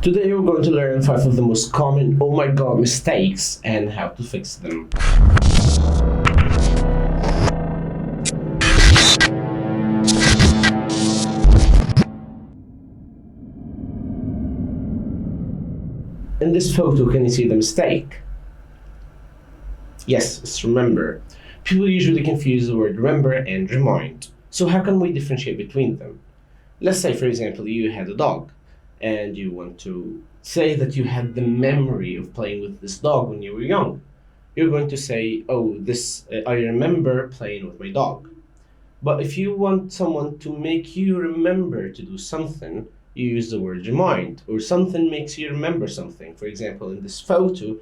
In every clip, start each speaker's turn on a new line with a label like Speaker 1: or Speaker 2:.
Speaker 1: Today we're going to learn 5 of the most common oh my god mistakes and how to fix them. In this photo, can you see the mistake? Yes, it's remember. People usually confuse the word remember and remind. So how can we differentiate between them? Let's say, for example, you had a dog and you want to say that you had the memory of playing with this dog when you were young. You're going to say, oh, I remember playing with my dog. But if you want someone to make you remember to do something, you use the word remind, or something makes you remember something. For example, in this photo,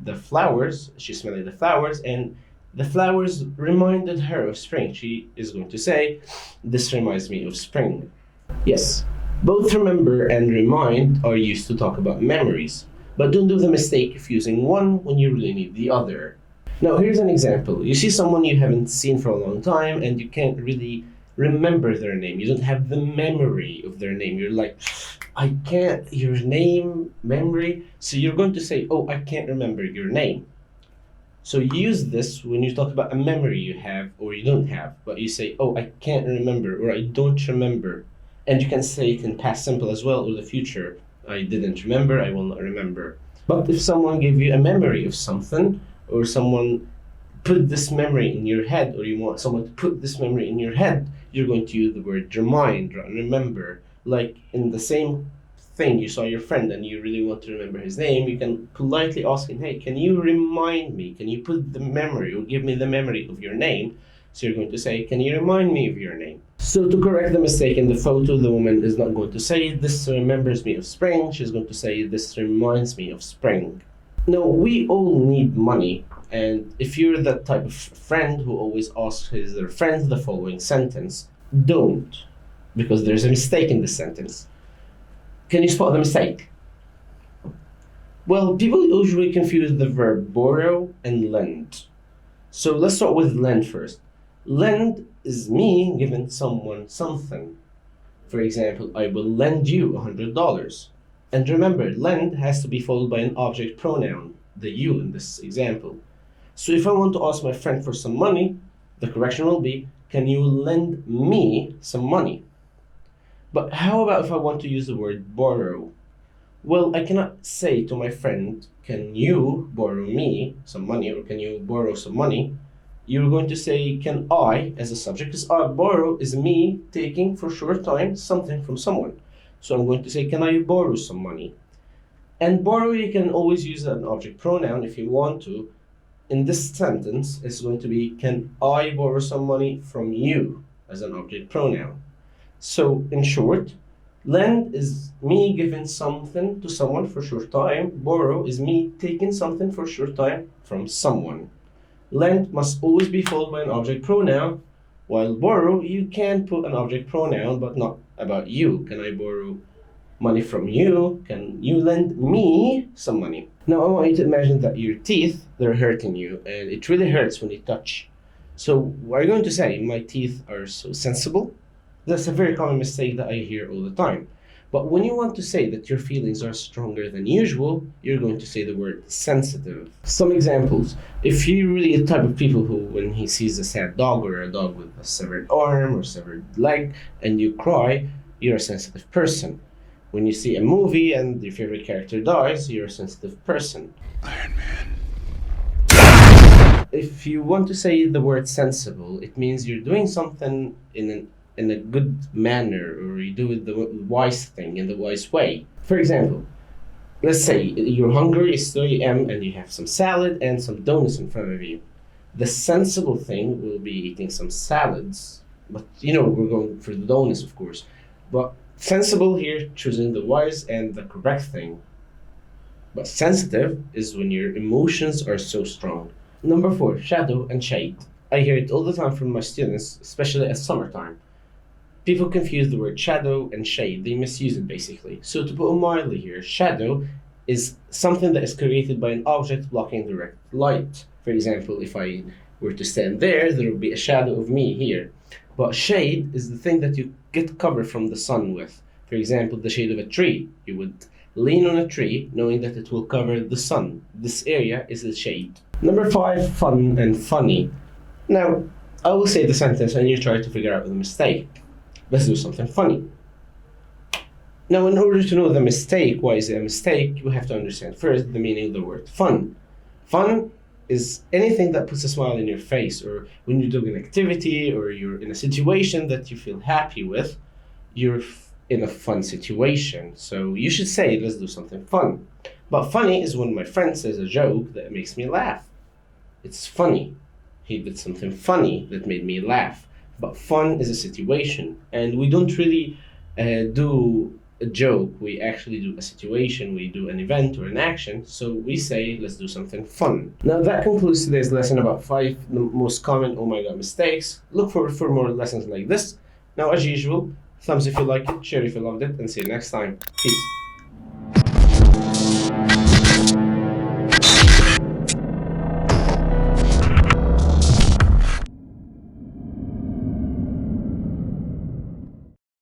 Speaker 1: the flowers, she's smelling the flowers, and the flowers reminded her of spring. She is going to say, this reminds me of spring. Yes, both remember and remind are used to talk about memories, but don't do the mistake of using one when you really need the other. Now, here's an example. You see someone you haven't seen for a long time and you can't really remember their name. You don't have the memory of their name. You're like, I can't, your name, memory. So you're going to say, oh, I can't remember your name. So use this when you talk about a memory you have or you don't have, but you say, oh, I can't remember or I don't remember. And you can say it in past simple as well or the future. I didn't remember, I will not remember. But if someone gave you a memory of something, or someone put this memory in your head, or you want someone to put this memory in your head, you're going to use the word remind, remember. Like in the same thing, you saw your friend and you really want to remember his name, you can politely ask him, hey, can you remind me? Can you put the memory or give me the memory of your name? So you're going to say, can you remind me of your name? So to correct the mistake in the photo, the woman is not going to say, this remembers me of spring. She's going to say, this reminds me of spring. Now, we all need money, and if you're that type of friend who always asks their friends the following sentence, don't, because there's a mistake in this sentence. Can you spot the mistake? Well, people usually confuse the verb borrow and lend. So let's start with lend first. Lend is me giving someone something. For example, I will lend you $100. And remember, lend has to be followed by an object pronoun, the you in this example. So if I want to ask my friend for some money, the correction will be, can you lend me some money? But how about if I want to use the word borrow? Well, I cannot say to my friend, can you borrow me some money, or can you borrow some money? You're going to say, can I, as a subject, because borrow is me taking for short time something from someone. So I'm going to say, can I borrow some money? And borrow, you can always use an object pronoun if you want to. In this sentence, it's going to be, can I borrow some money from you as an object pronoun? So in short, lend is me giving something to someone for short time. Borrow is me taking something for short time from someone. Lend must always be followed by an object pronoun, while borrow, you can put an object pronoun, but not about you. Can I borrow money from you? Can you lend me some money? Now, I want you to imagine that your teeth, they're hurting you, and it really hurts when you touch. So, what are you going to say? My teeth are so sensible? That's a very common mistake that I hear all the time. But when you want to say that your feelings are stronger than usual, you're going to say the word sensitive. Some examples. If you're really the type of people who, when he sees a sad dog or a dog with a severed arm or severed leg, and you cry, you're a sensitive person. When you see a movie and your favorite character dies, you're a sensitive person.
Speaker 2: Iron Man.
Speaker 1: If you want to say the word sensible, it means you're doing something in a good manner, or you do it the wise thing in the wise way. For example, let's say you're hungry, it's 3 a.m. and you have some salad and some donuts in front of you. The sensible thing will be eating some salads, but we're going for the donuts, of course. But sensible here, choosing the wise and the correct thing. But sensitive is when your emotions are so strong. Number 4, shadow and shade. I hear it all the time from my students, especially at summertime. People confuse the word shadow and shade. They misuse it basically. So to put it mildly here, shadow is something that is created by an object blocking direct light. For example, if I were to stand there, there would be a shadow of me here. But shade is the thing that you get cover from the sun with. For example, the shade of a tree. You would Lean on a tree, knowing that it will cover the sun. This area is the shade. Number 5, fun and funny. Now, I will say the sentence and you try to figure out the mistake. Let's do something funny. Now, in order to know the mistake, why is it a mistake, you have to understand first the meaning of the word fun. Fun is anything that puts a smile in your face, or when you're doing an activity or you're in a situation that you feel happy with, you're in a fun situation. So you should say, let's do something fun. But funny is when my friend says a joke that makes me laugh. It's funny. He did something funny that made me laugh. But fun is a situation, and we don't really do a joke. We actually do a situation, we do an event or an action. So we say, let's do something fun. Now that concludes today's lesson about 5 the most common oh my god mistakes. Look for more lessons like this. Now, as usual, thumbs if you like it, share if you loved it, and see you next time. Peace.